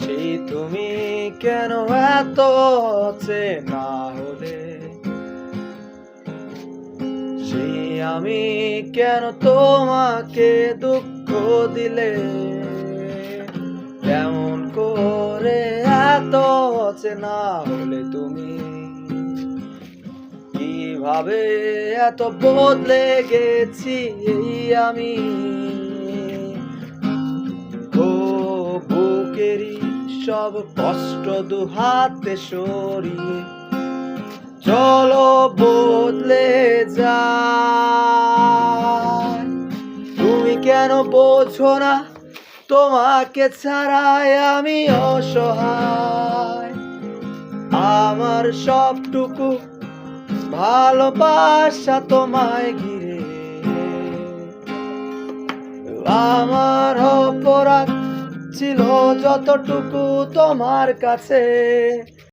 সেই তুমি কেন এত চেনা হলে, সেই আমি কেন তোমাকে দুঃখ দিলে, কেমন করে এত চেনা হলে তুমি, কিভাবে এত বদলে গেছি এই আমি। ও বুকেরই সব কষ্ট দুহাতে সরিয়ে চলো বদলে যায়। তুমি কেন বোঝো না তোমাকে ছাড়াই আমি অসহায়, আমার সবটুকু ভালোবাসা তোমায় ঘিরে, আমার অপরাধ ছিল যতটুকু তোমার কাছে